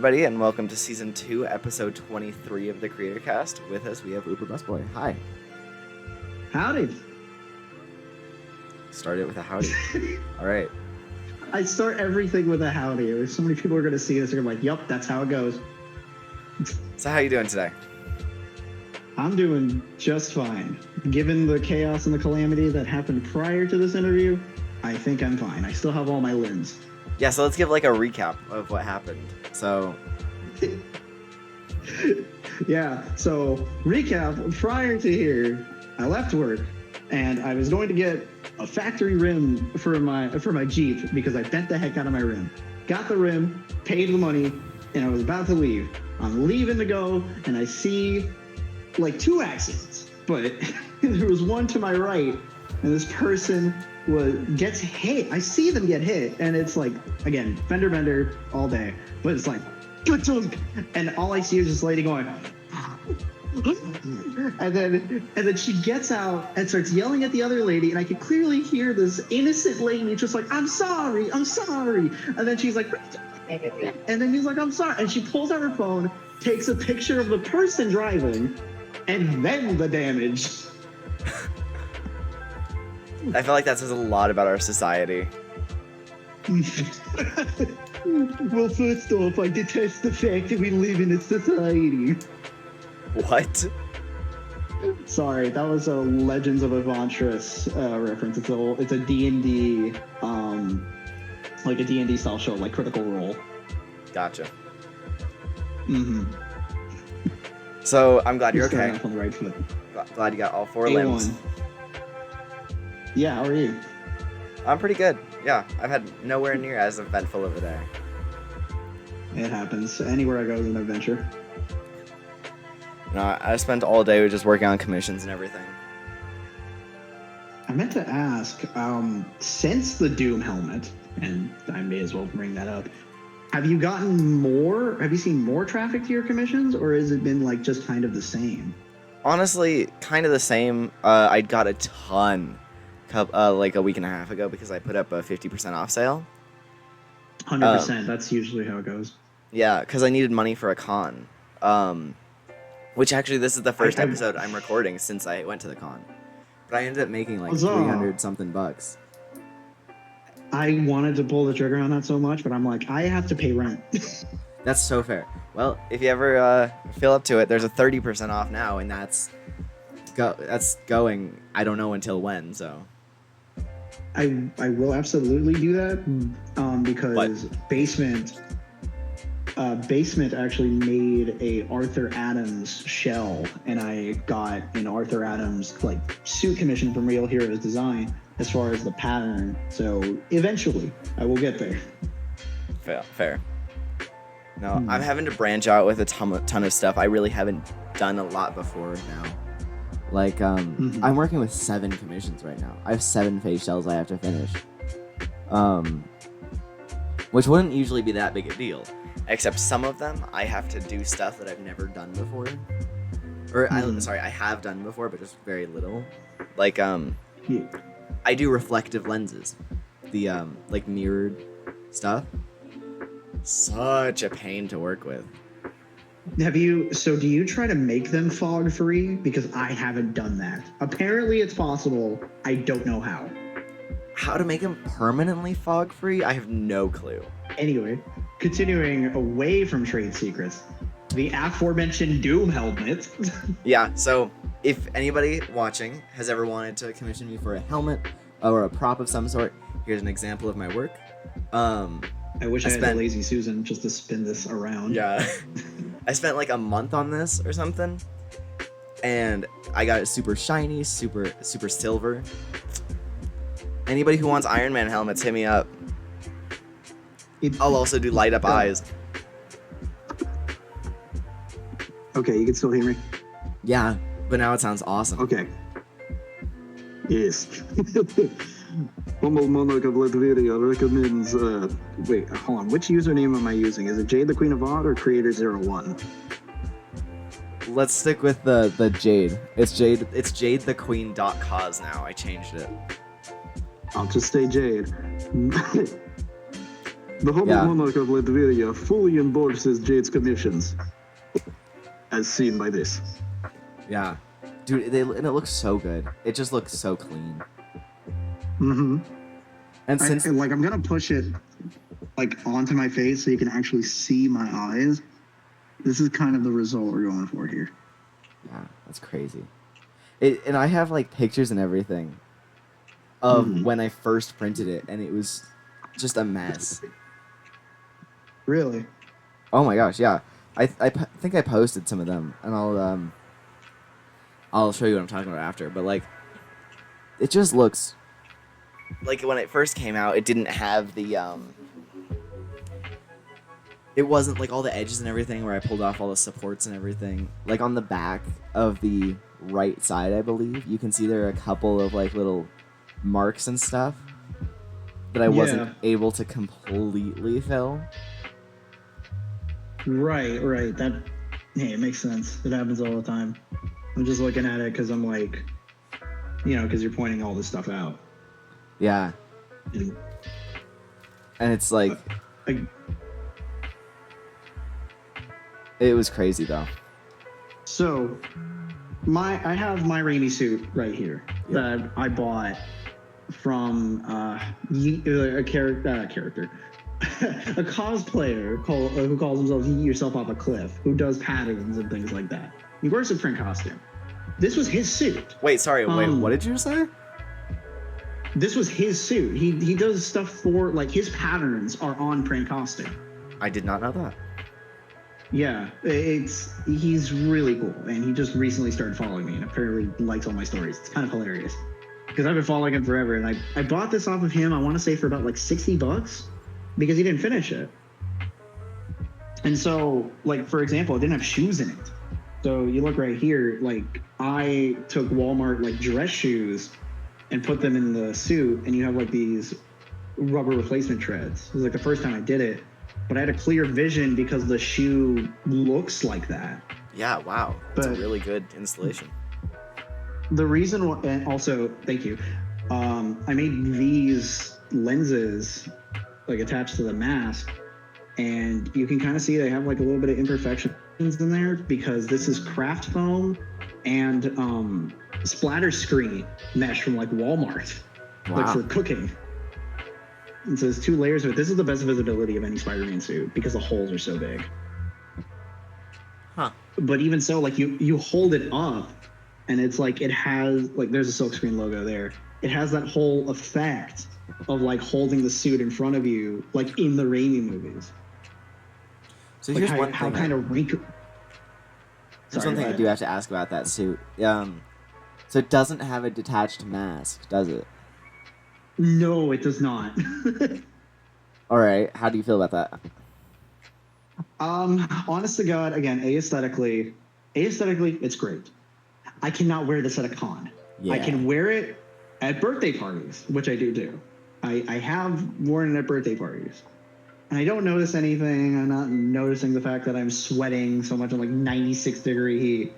everybody, and welcome to Season 2, Episode 23 of the Creatorcast. With us, we have UberBusBoy. Hi. Howdy. Start it with a howdy. All right. I start everything with a howdy. There's so many people are going to see this. They're like, yup, that's how it goes. So how you doing today? I'm doing just fine. Given the chaos and the calamity that happened prior to this interview, I think I'm fine. I still have all my limbs. Yeah, so let's give like a recap of what happened. So... Yeah, so recap, prior to here, I left work and I was going to get a factory rim for my Jeep because I bent the heck out of my rim. Got the rim, paid the money, and I was about to leave. I'm leaving to go and I see like two accidents, but there was one to my right and this person gets hit. I see them get hit, and it's like, again, fender bender all day, but it's like, and all I see is this lady going, and then she gets out and starts yelling at the other lady, and I could clearly hear this innocent lady just like, I'm sorry, and then she's like, and then he's like, I'm sorry, and she pulls out her phone, takes a picture of the person driving, and then the damage. I feel like that says a lot about our society. Well, first off, I detest the fact that we live in a society. What? Sorry, that was a Legends of Evantris reference. It's a D&D, like a D&D style show, like Critical Role. Gotcha. Mm-hmm. So, I'm glad you're Starting okay. off on the right foot. Glad you got all four A1. limbs. Yeah, how are you? I'm pretty good. Yeah, I've had nowhere near as eventful of a day. It happens. Anywhere I go is an adventure. No, I spent all day just working on commissions and everything. I meant to ask, since the Doom helmet, and I may as well bring that up, have you seen more traffic to your commissions, or has it been like just kind of the same? Honestly, kind of the same. I got a ton like a week and a half ago because I put up a 50% off sale. 100%. That's usually how it goes. Yeah, because I needed money for a con. Which actually, this is the first episode I'm recording since I went to the con. But I ended up making like 300 something bucks. I wanted to pull the trigger on that so much, but I'm like, I have to pay rent. That's so fair. Well, if you ever feel up to it, there's a 30% off now, and that's going, I don't know until when, so... I will absolutely do that, because Basement actually made a Arthur Adams shell, and I got an Arthur Adams like suit commission from Real Heroes Design as far as the pattern. So eventually, I will get there. Fair. No, I'm having to branch out with a ton of stuff. I really haven't done a lot before now. Like, I'm working with 7 commissions right now. I have 7 face shells I have to finish. Which wouldn't usually be that big a deal. Except some of them, I have to do stuff that I've never done before. Or, I have done before, but just very little. Like, I do reflective lenses. The, like, mirrored stuff. Such a pain to work with. Do you try to make them fog free? Because I haven't done that. Apparently it's possible. I don't know how. How to make them permanently fog free? I have no clue. Anyway, continuing away from trade secrets, the aforementioned Doom helmet. Yeah, so if anybody watching has ever wanted to commission me for a helmet or a prop of some sort, here's an example of my work. I wish I had a lazy Susan just to spin this around. Yeah. I spent like a month on this or something, and I got it super shiny, super silver. Anybody who wants Iron Man helmets, hit me up. I'll also do light up eyes. Okay, you can still hear me? Yeah, but now it sounds awesome. Okay. Yes. Humble Monarch of Latveria recommends, wait, hold on, which username am I using? Is it Jade the Queen of Odd or Creator01? Let's stick with the Jade. It's jadethequeen.cause now. I changed it. I'll just stay Jade. The Hobbit Monarch of Latveria fully endorses Jade's commissions, as seen by this. Yeah. Dude, and it looks so good. It just looks so clean. Mm-hmm. And since I'm gonna push it like onto my face so you can actually see my eyes. This is kind of the result we're going for here. Yeah, that's crazy. And I have like pictures and everything of when I first printed it, and it was just a mess. Really? Oh my gosh, yeah. I think I posted some of them, and I'll show you what I'm talking about after. But like, it just looks like when it first came out, it didn't have the it wasn't like all the edges and everything where I pulled off all the supports and everything. Like on the back of the right side, I believe, you can see there are a couple of like little marks and stuff that I wasn't able to completely fill. Right. That, hey, it makes sense. It happens all the time. I'm just looking at it because I'm like, because you're pointing all this stuff out. Yeah. And it's like, it was crazy though. So, I have my Raimi suit right here that I bought from a character. A cosplayer who calls himself Yeet Yourself Off a Cliff, who does patterns and things like that. He wears a print costume. This was his suit. Wait, sorry. What did you say? This was his suit. He does stuff for, like, his patterns are on print costume. I did not know that. Yeah, he's really cool, and he just recently started following me and apparently likes all my stories. It's kind of hilarious because I've been following him forever, and I bought this off of him. I want to say for about like $60 because he didn't finish it. And so, like, for example, it didn't have shoes in it. So you look right here, like, I took Walmart like dress shoes and put them in the suit, and you have like these rubber replacement treads. It was like the first time I did it. But I had a clear vision because the shoe looks like that. Yeah, wow. It's a really good installation. The reason, and also, thank you, I made these lenses like attached to the mask, and you can kind of see they have like a little bit of imperfections in there because this is craft foam and splatter screen mesh from like Walmart, like for cooking. And so there's 2 layers of it. This is the best visibility of any Spider-Man suit because the holes are so big. Huh. But even so, like you hold it up and it's like it has, like, there's a silkscreen logo there. It has that whole effect of like holding the suit in front of you, like in the Raimi movies. So like here's how kind of wrinkle. There's one thing I do have to ask about that suit. So it doesn't have a detached mask, does it? No, it does not. All right. How do you feel about that? Honest to God, again, aesthetically, it's great. I cannot wear this at a con. Yeah. I can wear it at birthday parties, which I do. I have worn it at birthday parties. And I don't notice anything. I'm not noticing the fact that I'm sweating so much in like 96-degree heat.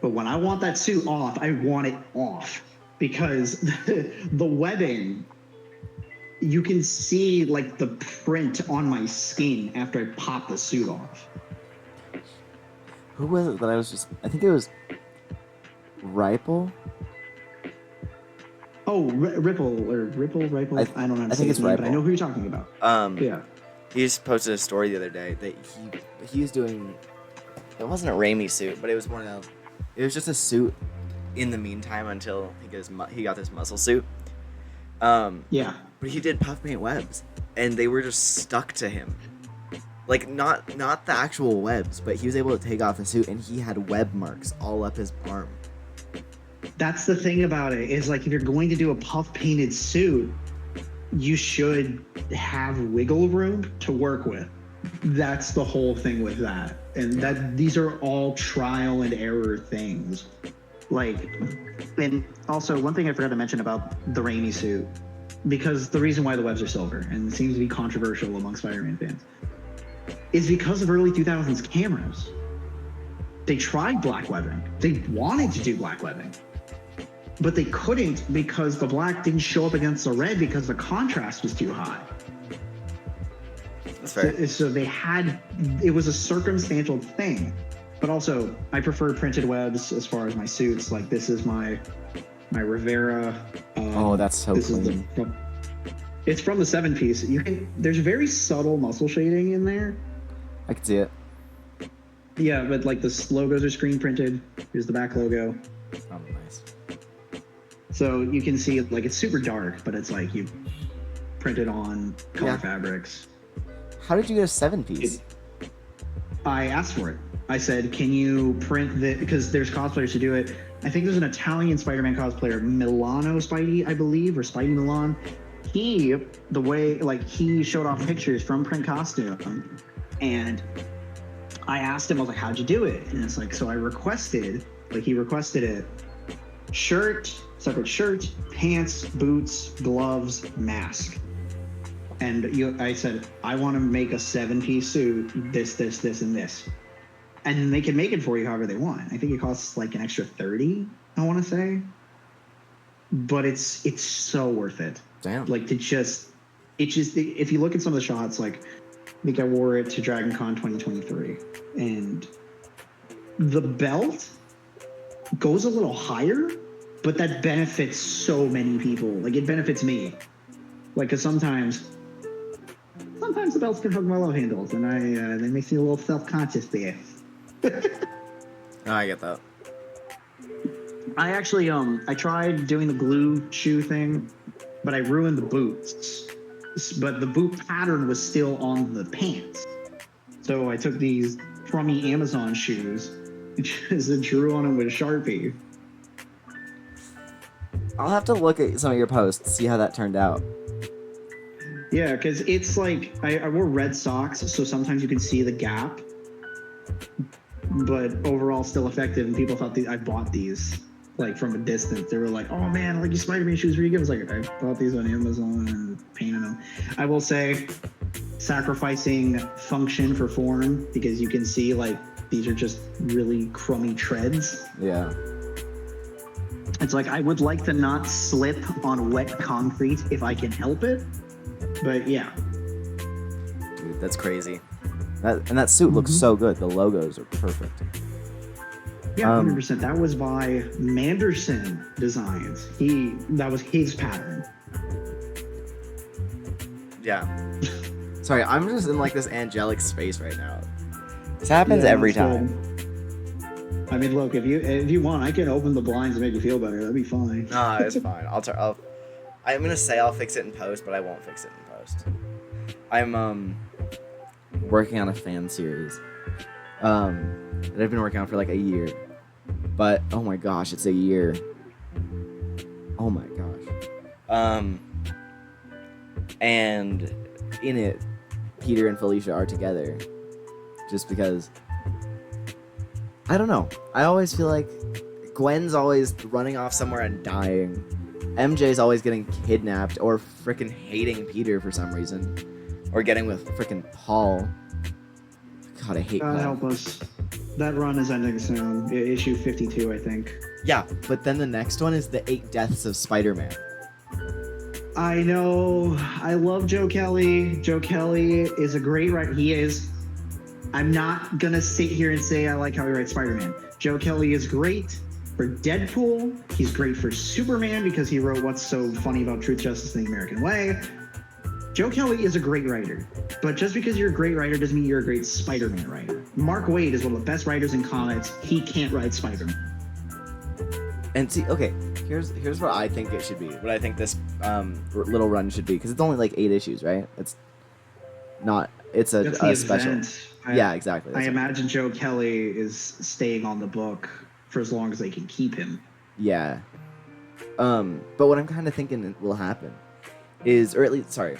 But when I want that suit off, I want it off. Because the webbing, you can see like the print on my skin after I pop the suit off. Who was it that I think it was Ripple? Oh, Ripple. I don't know. I think it's Ripple. But I know who you're talking about. Yeah. He just posted a story the other day that he was doing. It wasn't a Raimi suit, but it was it was just a suit. In the meantime, until he got this muscle suit. Yeah. But he did puff paint webs, and they were just stuck to him. Like, not the actual webs, but he was able to take off the suit, and he had web marks all up his arm. That's the thing about it, is like if you're going to do a puff painted suit, you should have wiggle room to work with. That's the whole thing with that. And these are all trial and error things. Like, and also one thing I forgot to mention about the Raimi suit, because the reason why the webs are silver, and it seems to be controversial among Spider-Man fans, is because of early 2000s cameras. They tried black webbing. They wanted to do black webbing, but they couldn't because the black didn't show up against the red because the contrast was too high. That's fair. So they had, it was a circumstantial thing. But also, I prefer printed webs as far as my suits. Like, this is my Rivera. Oh, that's so clean. It's from the 7-piece. There's very subtle muscle shading in there. I can see it. Yeah, but like the logos are screen printed. Here's the back logo. Oh, nice. So you can see it, like, it's super dark, but it's like you printed on color fabrics. How did you get a 7-piece? I asked for it. I said, can you print the, because there's cosplayers who do it. I think there's an Italian Spider-Man cosplayer, Milano Spidey, I believe, or Spidey Milan. He showed off pictures from print costume, and I asked him, I was like, how'd you do it? And it's like, so I requested, he requested it, separate shirt, pants, boots, gloves, mask. And I said, I want to make a 7-piece suit, this, and this. And they can make it for you however they want. I think it costs like an extra $30, I want to say. But it's so worth it. Damn. Like, if you look at some of the shots, like, I think I wore it to Dragon Con 2023. And the belt goes a little higher, but that benefits so many people. Like, it benefits me. Like, because sometimes the belts can hug my love handles, and that makes me a little self-conscious there. No, I get that. I actually, I tried doing the glue shoe thing, but I ruined the boots. But the boot pattern was still on the pants. So I took these crummy Amazon shoes and just drew on them with a Sharpie. I'll have to look at some of your posts, see how that turned out. Yeah, because it's like, I wore red socks, so sometimes you can see the gap. But overall, still effective, and people thought I bought these, like, from a distance. They were like, oh man, like, your Spider-Man shoes were you good? I was like, I bought these on Amazon and painted them. I will say, sacrificing function for form, because you can see, like, these are just really crummy treads. Yeah. It's like, I would like to not slip on wet concrete if I can help it. But yeah. Dude, that's crazy. That suit looks so good. The logos are perfect. Yeah, 100%. That was by Manderson Designs. That was his pattern. Yeah. Sorry, I'm just in like this angelic space right now. This happens every time. Good. I mean, look, if you want, I can open the blinds and make you feel better. That'd be fine. Nah, it's fine. I'm gonna say I'll fix it in post, but I won't fix it in post. I'm working on a fan series that I've been working on for like a year. But oh my gosh, it's a year. Oh my gosh. And in it, Peter and Felicia are together. Just because I don't know. I always feel like Gwen's always running off somewhere and dying. MJ's always getting kidnapped or freaking hating Peter for some reason. Or getting with freaking Paul. God, I hate Paul. God help us. That run is ending soon. Issue 52, I think. Yeah, but then the next one is the 8 Deaths of Spider-Man. I know. I love Joe Kelly. Joe Kelly is a great writer. He is. I'm not going to sit here and say I like how he writes Spider-Man. Joe Kelly is great for Deadpool. He's great for Superman because he wrote What's So Funny About Truth, Justice, and the American Way. Joe Kelly is a great writer, but just because you're a great writer doesn't mean you're a great Spider-Man writer. Mark Waid is one of the best writers in comics. He can't write Spider-Man. And see, okay, here's what I think it should be. What I think this little run should be, because it's only like 8 issues, right? It's not. It's a special. Yeah, exactly. I imagine Joe Kelly is staying on the book for as long as they can keep him. Yeah. But what I'm kind of thinking will happen is, or at least, sorry,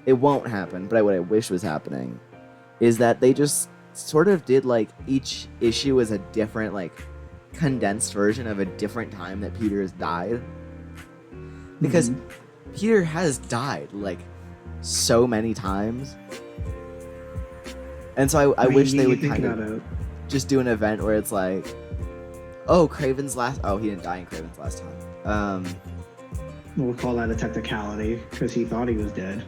it won't happen, but what I wish was happening is that they just sort of did like each issue as a different, like, condensed version of a different time that Peter has died. Because Peter has died like so many times. And so I wish they would kind of just do an event where it's like, oh, Craven's last... Oh, he didn't die in Craven's last time. We'll call that a technicality, because he thought he was dead.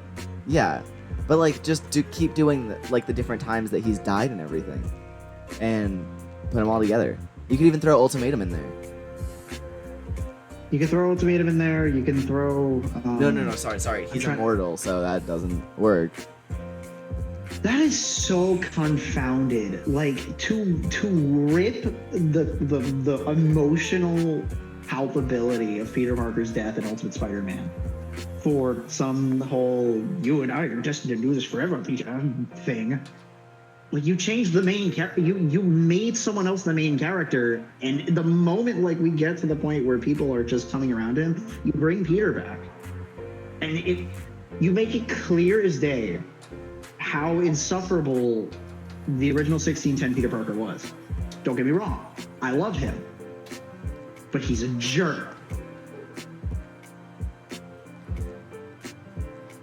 Yeah. But like, just keep doing the different times that he's died and everything, and put them all together. You could even throw Ultimatum in there. You can throw Ultimatum in there. You can throw. No. Sorry. He's immortal, so that doesn't work. That is so confounded. Like to rip the emotional palpability of Peter Parker's death in Ultimate Spider-Man for some whole "you and I are destined to do this forever" thing. Like, you changed the main character. You made someone else the main character, and the moment like we get to the point where people are just coming around him, you bring Peter back, and you make it clear as day how insufferable the original 1610 Peter Parker was. Don't get me wrong, I love him, but he's a jerk.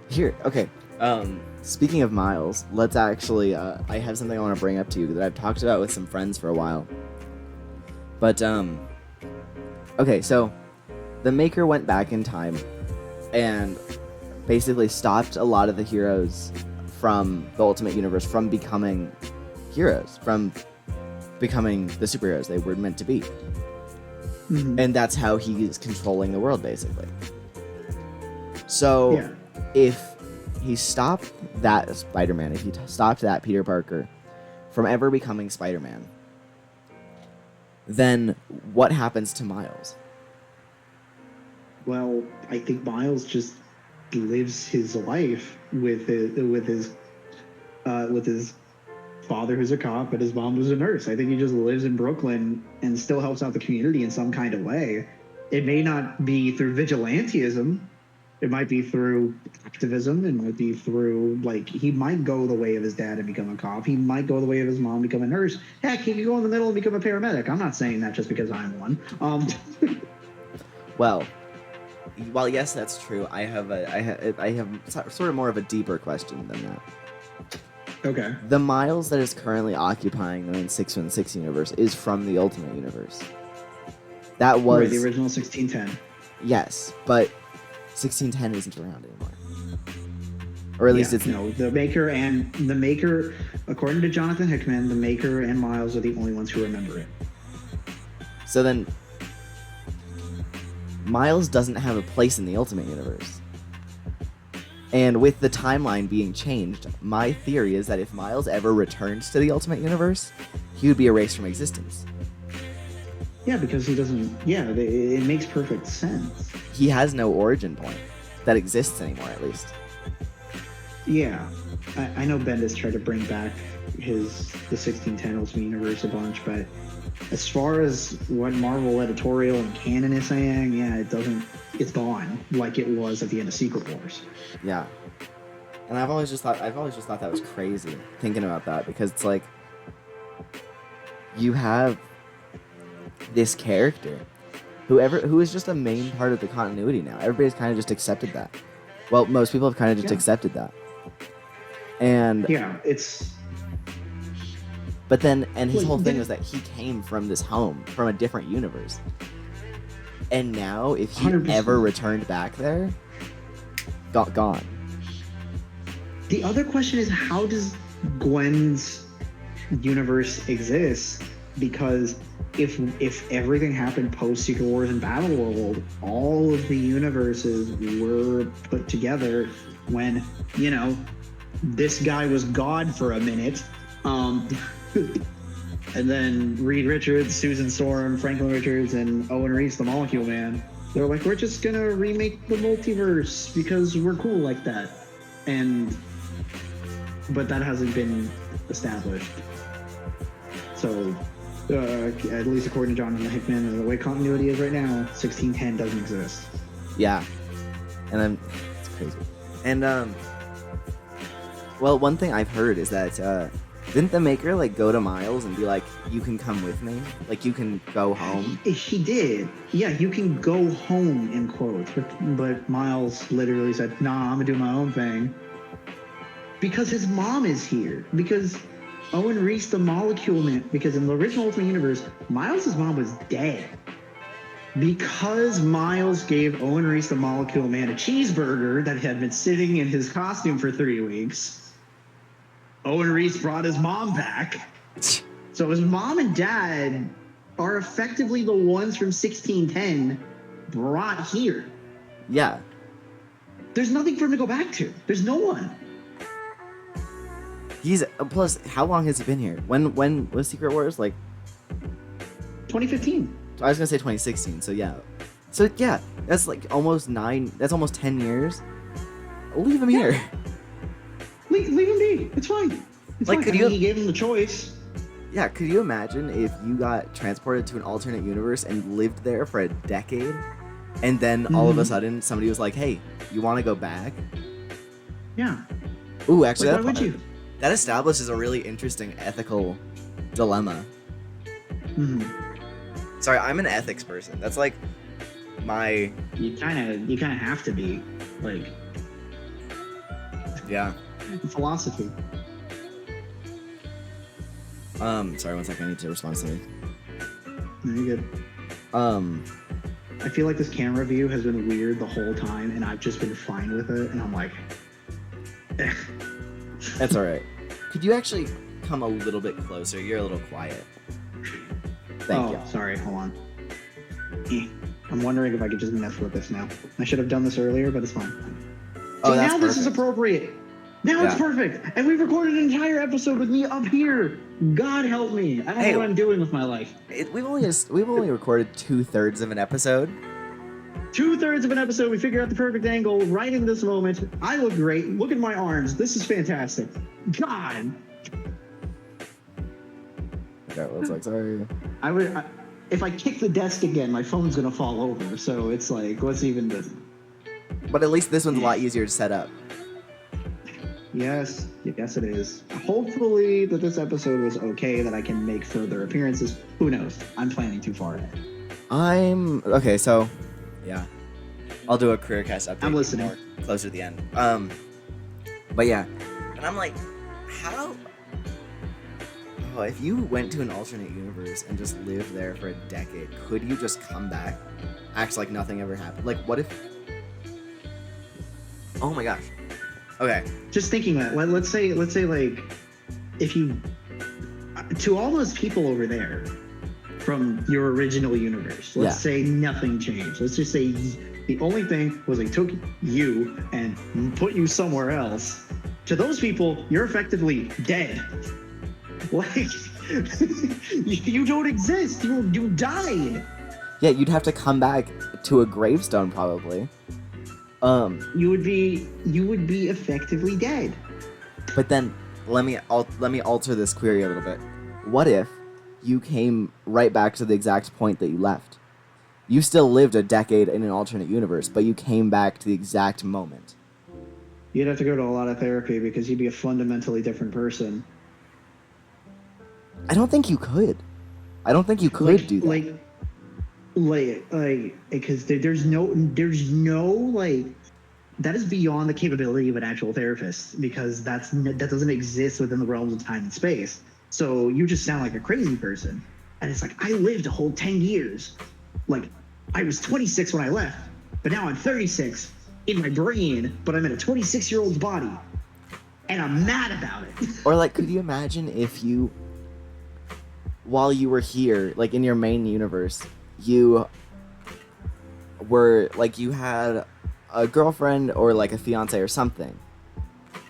Here, okay. Speaking of Miles, let's actually, I have something I want to bring up to you that I've talked about with some friends for a while. But, okay, so the Maker went back in time and basically stopped a lot of the heroes from the Ultimate Universe from becoming heroes, from becoming the superheroes they were meant to be. Mm-hmm. And that's how he's controlling the world, basically. So, if he stopped that Spider-Man, if he stopped that Peter Parker from ever becoming Spider-Man, then what happens to Miles? Well, I think Miles just lives his life with his father, who's a cop, and his mom, who's a nurse. I think he just lives in Brooklyn and still helps out the community in some kind of way. It may not be through vigilantism. It might be through activism. It might be through, like, he might go the way of his dad and become a cop. He might go the way of his mom and become a nurse. Heck, he could go in the middle and become a paramedic. I'm not saying that just because I'm one. Well, yes, that's true. I have sort of more of a deeper question than that. Okay. The Miles that is currently occupying the main 616 universe is from the Ultimate Universe. That was the original 1610. Yes, but 1610 isn't around anymore. Or at least it's the Maker, according to Jonathan Hickman, the Maker and Miles are the only ones who remember it. So then Miles doesn't have a place in the Ultimate Universe. And with the timeline being changed, my theory is that if Miles ever returns to the Ultimate Universe, he would be erased from existence. Yeah, because he doesn't... Yeah, it makes perfect sense. He has no origin point that exists anymore, at least. Yeah. I know Bendis tried to bring back the 1610 Ultimate Universe a bunch, but as far as what Marvel editorial and canon is saying, yeah, it doesn't... It's gone, like it was at the end of Secret Wars. Yeah. And I've always just thought that was crazy, thinking about that, because it's like, you have this character who is just a main part of the continuity now. Everybody's kind of just accepted that. Well, most people have kind of just accepted that. And yeah, it's... But then, and his whole thing was that he came from this home, from a different universe. And now, if he 100%. Ever returned back there, gone. The other question is, how does Gwen's universe exist? Because if everything happened post Secret Wars and Battle World, all of the universes were put together when, this guy was God for a minute. And then Reed Richards, Susan Storm, Franklin Richards, and Owen Reese, the Molecule Man, they're like, we're just gonna remake the multiverse because we're cool like that. But that hasn't been established. So, at least according to Jonathan Hickman, the way continuity is right now, 1610 doesn't exist. Yeah. And it's crazy. And, well, one thing I've heard is that, didn't the Maker, go to Miles and be like, you can come with me? Like, you can go home? He did. Yeah, you can go home, in quotes. But Miles literally said, nah, I'm going to do my own thing. Because his mom is here. Because Owen Reese, the Molecule Man, because in the original Ultimate Universe, Miles' mom was dead. Because Miles gave Owen Reese, the Molecule Man, a cheeseburger that had been sitting in his costume for 3 weeks, Owen Reese brought his mom back. So his mom and dad are effectively the ones from 1610 brought here. Yeah. There's nothing for him to go back to. There's no one. He's plus. How long has he been here? When was Secret Wars? Like 2015. I was gonna say 2016. So yeah. So yeah, that's like almost 9. That's almost 10 years. Leave him here. Leave him be. It's fine. It's Like, fine. could I you- mean, he gave him the choice. Yeah, could you imagine if you got transported to an alternate universe and lived there for a decade, and then all of a sudden somebody was like, "Hey, you want to go back?" Yeah. Ooh, actually, Like, why would you? that establishes a really interesting ethical dilemma. Mhm. Sorry, I'm an ethics person. That's like my You kind of have to be like yeah. philosophy. Sorry, one second. I need to respond to something. No, you're good. I feel like this camera view has been weird the whole time, and I've just been fine with it. And I'm like, eh. That's all right. Could you actually come a little bit closer? You're a little quiet. Thank you. Sorry. Hold on. I'm wondering if I could just mess with this now. I should have done this earlier, but it's fine. Oh, So that's now this is perfect. appropriate. Now it's Yeah. perfect. And we've recorded an entire episode with me up here. God help me. I don't Hey. know what I'm doing with my life. We've only recorded 2/3 of an episode. 2/3 of an episode. We figure out the perfect angle right in this moment. I look great. Look at my arms. This is fantastic. God. Okay, looks like sorry. If I kick the desk again, my phone's gonna fall over. So it's like, what's even this? But at least this one's a lot easier to set up. Yes, yes, it is. Hopefully that this episode was okay, that I can make further appearances. Who knows? I'm planning too far ahead. Okay, so yeah, I'll do a Careercast update. I'm listening. More closer to the end. But yeah, and I'm like, how? Oh, if you went to an alternate universe and just lived there for a decade, could you just come back, act like nothing ever happened? Like, what if? Oh my gosh. Okay. Just thinking that, let's say like, if you, to all those people over there from your original universe, let's say nothing changed. Let's just say the only thing was they took you and put you somewhere else. To those people, you're effectively dead. Like, you don't exist. You died. Yeah, you'd have to come back to a gravestone probably. You would be effectively dead. But then let me alter this query a little bit. What if you came right back to the exact point that you left? You still lived a decade in an alternate universe, but you came back to the exact moment. You'd have to go to a lot of therapy because you'd be a fundamentally different person. I don't think you could. I don't think you could do that. Because there's no like, that is beyond the capability of an actual therapist, because that doesn't exist within the realms of time and space. So you just sound like a crazy person. And it's like, I lived a whole 10 years. Like, I was 26 when I left, but now I'm 36 in my brain, but I'm in a 26-year-old's body, and I'm mad about it. Or like, could you imagine if you, while you were here, like in your main universe, you were like, you had a girlfriend or like a fiance or something,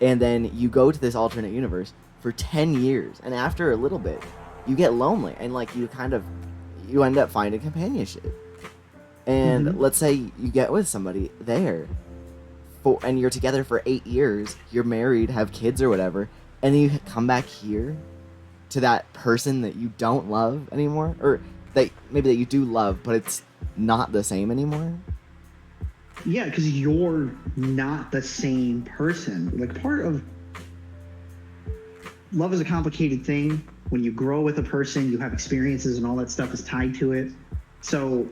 and then you go to this alternate universe for 10 years, and after a little bit you get lonely, and like you end up finding companionship, and let's say you get with somebody there and you're together for 8 years, you're married, have kids or whatever, and then you come back here to that person that you don't love anymore, or that you do love, but it's not the same anymore. Yeah, because you're not the same person. Like, part of love is a complicated thing. When you grow with a person, you have experiences and all that stuff is tied to it. So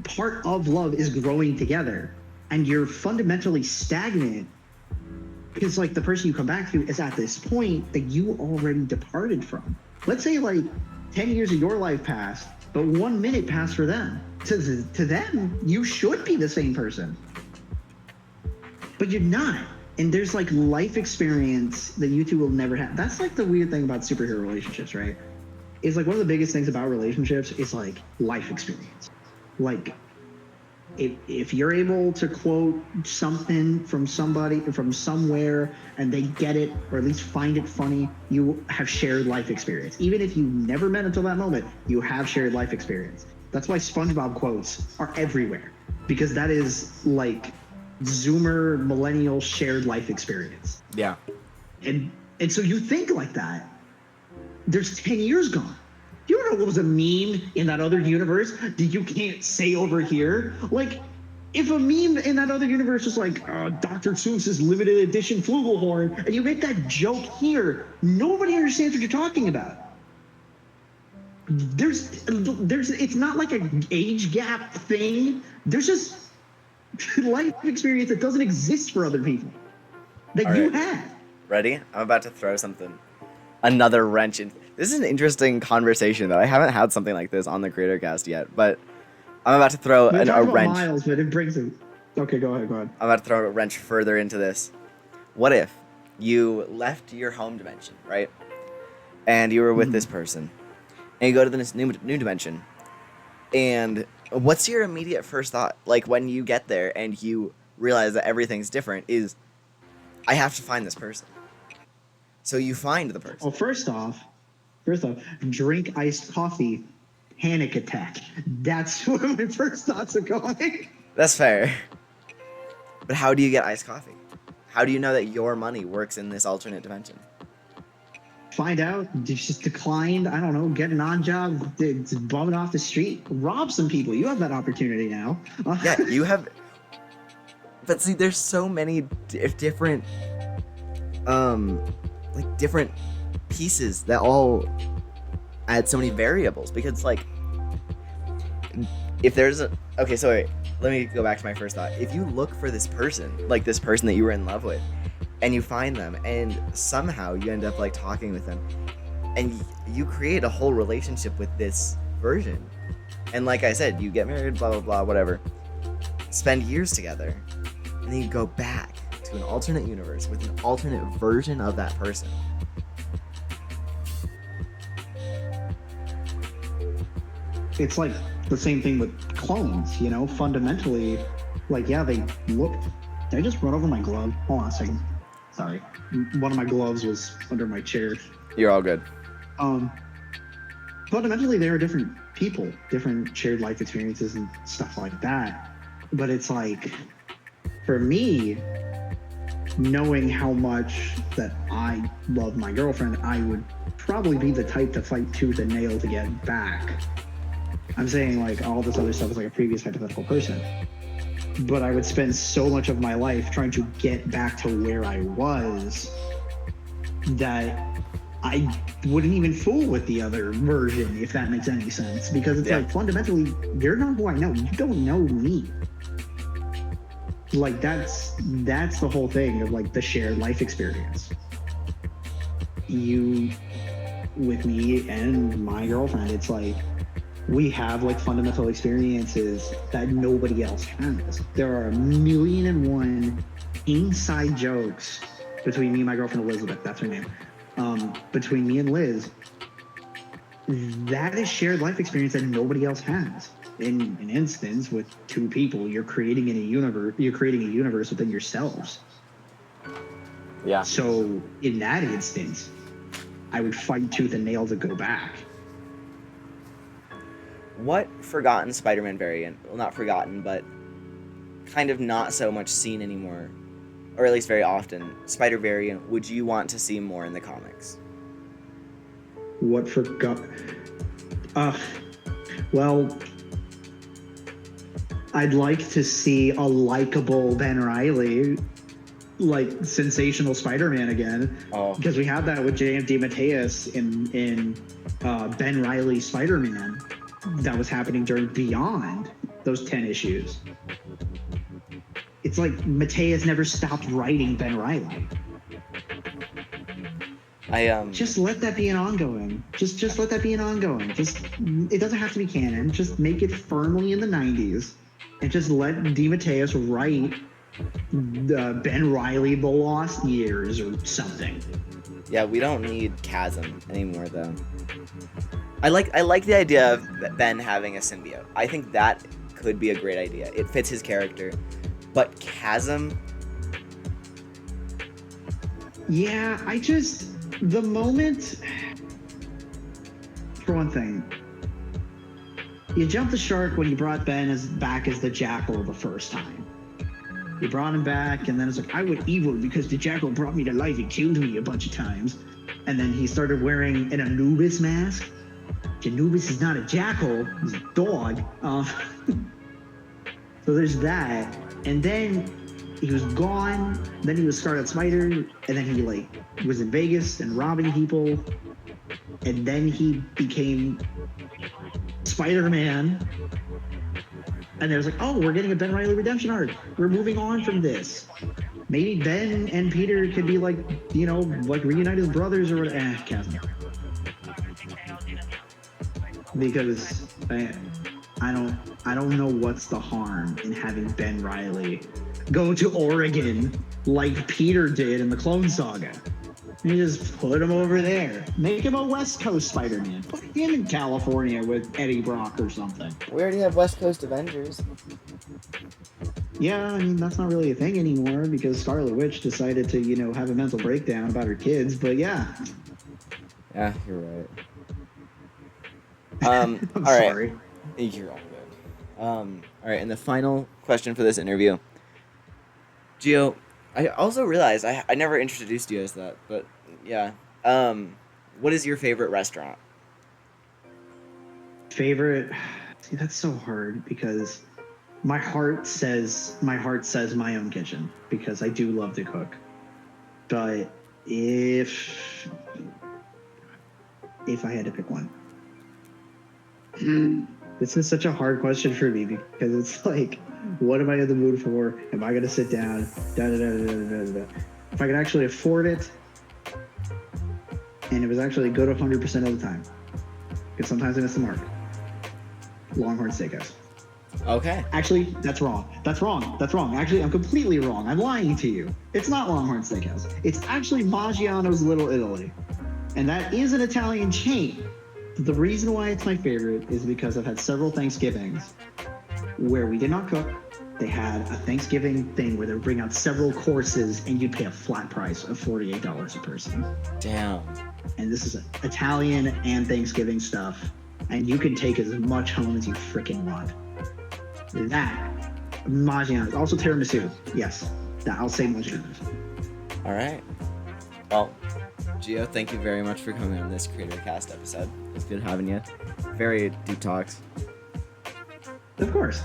part of love is growing together, and you're fundamentally stagnant because like the person you come back to is at this point that you already departed from. Let's say like 10 years of your life passed, but 1 minute passed for them. To them, you should be the same person, but you're not. And there's like life experience that you two will never have. That's like the weird thing about superhero relationships, right? Is like one of the biggest things about relationships is like life experience. Like if you're able to quote something from somebody from somewhere and they get it or at least find it funny, you have shared life experience. Even if you never met until that moment, you have shared life experience. That's why SpongeBob quotes are everywhere, because that is like Zoomer millennial shared life experience. Yeah. And so you think like that. There's 10 years gone. You don't know what was a meme in that other universe that you can't say over here? Like, if a meme in that other universe was like, Dr. Seuss's limited edition flugelhorn, and you make that joke here, nobody understands what you're talking about. It's not like an age gap thing. There's just life experience that doesn't exist for other people that you had. Ready? I'm about to throw another wrench in. This is an interesting conversation, though. I haven't had something like this on the Creatorcast yet, but I'm about to throw a wrench. Miles, but it brings it. Okay, go ahead. I'm about to throw a wrench further into this. What if you left your home dimension, right? And you were with this person, and you go to this new dimension, and what's your immediate first thought? Like when you get there and you realize that everything's different is, I have to find this person. So you find the person. Well, first off, drink iced coffee, panic attack. That's where my first thoughts are going. That's fair. But how do you get iced coffee? How do you know that your money works in this alternate dimension? Find out. Just declined. I don't know. Get an odd job. It's bumming off the street. Rob some people. You have that opportunity now. Yeah, you have. But see, there's so many different, different pieces that all add so many variables, because like if there's so wait, let me go back to my first thought. If you look for this person, like this person that you were in love with, and you find them and somehow you end up like talking with them and you create a whole relationship with this version, and like I said, you get married, blah blah blah, whatever, spend years together, and then you go back to an alternate universe with an alternate version of that person. It's like the same thing with clones, you know, fundamentally, like, yeah, they look. Did I just run over my glove? Hold on a second. Sorry. One of my gloves was under my chair. You're all good. Fundamentally, they are different people, different shared life experiences and stuff like that. But it's like, for me, knowing how much that I love my girlfriend, I would probably be the type to fight tooth and nail to get back. I'm saying like all this other stuff is like a previous hypothetical person, but I would spend so much of my life trying to get back to where I was that I wouldn't even fool with the other version, if that makes any sense, because it's like fundamentally, you're not who I know. You don't know me. Like that's the whole thing of like the shared life experience. You with me and my girlfriend, it's like we have like fundamental experiences that nobody else has. There are 1,000,001 inside jokes between me and my girlfriend Elizabeth, that's her name. Between me and Liz, that is shared life experience that nobody else has. In an instance with two people, you're creating a universe within yourselves. Yeah. So in that instance, I would fight tooth and nail to go back. What forgotten Spider-Man variant, well, not forgotten, but kind of not so much seen anymore, or at least very often, Spider variant would you want to see more in the comics? What forgot? Well, I'd like to see a likable Ben Reilly, like sensational Spider-Man again, because we had that with J.M. DeMatteis in Ben Reilly Spider-Man. That was happening during Beyond those 10 issues. It's like Matteis never stopped writing Ben Reilly. Just let that be an ongoing. Just let that be an ongoing. It doesn't have to be canon. Just make it firmly in the 90s, and just let DeMatteis write Ben Riley the Lost Years or something. Yeah, we don't need Chasm anymore though. I like the idea of Ben having a symbiote. I think that could be a great idea. It fits his character. But Chasm, Yeah, the moment, for one thing, you jumped the shark when you brought Ben back as the Jackal the first time. You brought him back, and then it's like, I was evil because the Jackal brought me to life and killed me a bunch of times. And then he started wearing an Anubis mask. Anubis is not a jackal, he's a dog. So there's that. And then he was gone. Then he was Scarlet Spider. And then he was in Vegas and robbing people. And then he became Spider-Man. And it was like, oh, we're getting a Ben Riley redemption arc. We're moving on from this. Maybe Ben and Peter could be reunite as brothers or whatever. Chasm. Because I don't know what's the harm in having Ben Riley go to Oregon like Peter did in the Clone Saga. You just put him over there. Make him a West Coast Spider-Man. Put him in California with Eddie Brock or something. we already have West Coast Avengers. Yeah, I mean, that's not really a thing anymore because Scarlet Witch decided to, have a mental breakdown about her kids, but yeah. Yeah, you're right. I'm all right. sorry. You're all good. All right, and the final question for this interview. Gio, I also realized I never introduced you as that, but yeah. What is your favorite restaurant? Favorite? See, that's so hard because my heart says my own kitchen because I do love to cook. But if I had to pick one. This is such a hard question for me because it's like, what am I in the mood for? Am I gonna sit down? If I could actually afford it, and it was actually good 100% of the time, because sometimes I miss the mark. Longhorn Steakhouse. Okay. Actually, that's wrong. Actually, I'm completely wrong. I'm lying to you. It's not Longhorn Steakhouse. It's actually Maggiano's Little Italy, and that is an Italian chain. The reason why it's my favorite is because I've had several Thanksgivings where we did not cook. They had a Thanksgiving thing where they would bring out several courses and you'd pay a flat price of $48 a person. Damn. And this is Italian and Thanksgiving stuff. And you can take as much home as you freaking want. That, Maggiano's. Also tiramisu. Yes, I'll say Maggiano's. All right. Well, Gio, thank you very much for coming on this Creatorcast episode. It's good having you. Very deep talks. Of course.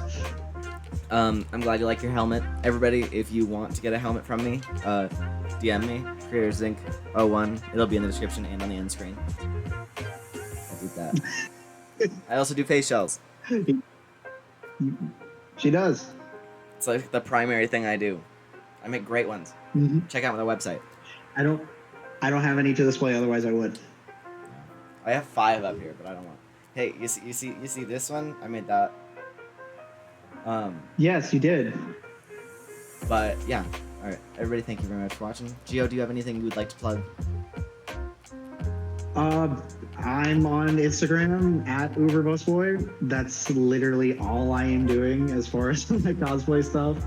I'm glad you like your helmet. Everybody, if you want to get a helmet from me, DM me, CreatorsInc01. It'll be in the description and on the end screen. I do that. I also do face shells. She does. It's like the primary thing I do. I make great ones. Mm-hmm. Check out my website. I don't have any to display, otherwise I would. I have 5 up here, but I don't want. Hey, you see this one? I made that. Yes, you did. But yeah. All right, everybody, thank you very much for watching. Gio, do you have anything you would like to plug? I'm on Instagram at UberBusBoy. That's literally all I am doing as far as my cosplay stuff.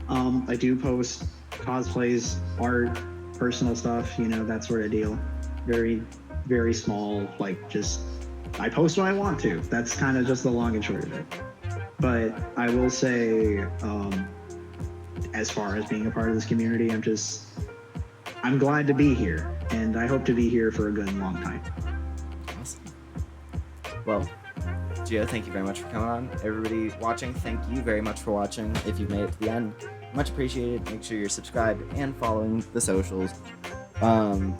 I do post cosplays, art, personal stuff, that sort of deal. Very, very small, I post when I want to. That's kind of just the long and short of it. But I will say, as far as being a part of this community, I'm glad to be here, and I hope to be here for a good long time. Awesome. Well, Gio, thank you very much for coming on. Everybody watching, thank you very much for watching. If you've made it to the end, much appreciated. Make sure you're subscribed and following the socials.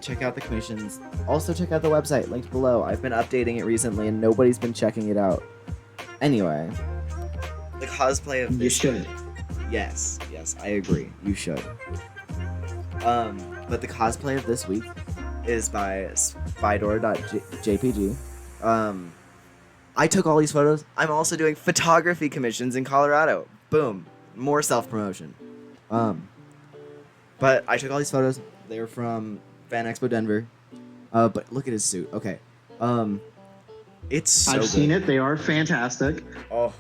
Check out the commissions. Also check out the website, linked below. I've been updating it recently and nobody's been checking it out. Anyway, the cosplay of this. You should. Yes, I agree. You should. But the cosplay of this week is by spydor.jpg. I took all these photos. I'm also doing photography commissions in Colorado. Boom. More self-promotion. But I took all these photos. They were from Fan Expo Denver. But look at his suit. Okay. It's so I've good. seen it. They are fantastic. Oh.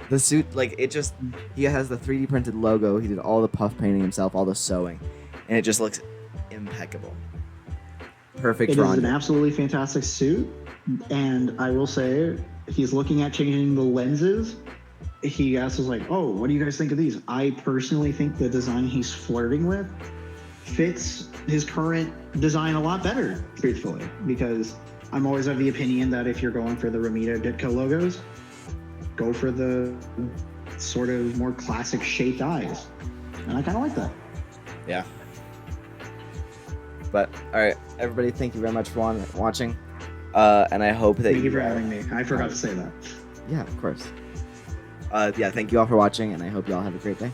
The suit, like, it just, he has the 3D printed logo. He did all the puff painting himself, all the sewing. And it just looks impeccable. Perfect It for is an Anya. absolutely fantastic suit. And I will say, he's looking at changing the lenses. He asked us, like, oh, what do you guys think of these? I personally think the design he's flirting with fits his current design a lot better, truthfully, because I'm always of the opinion that if you're going for the Ramita Ditko logos, go for the sort of more classic shaped eyes. And I kind of like that. Yeah. But, alright, everybody, thank you very much for watching. And I hope that Thank you for having me. I forgot to say that. Yeah, of course. Yeah, thank you all for watching, and I hope you all have a great day.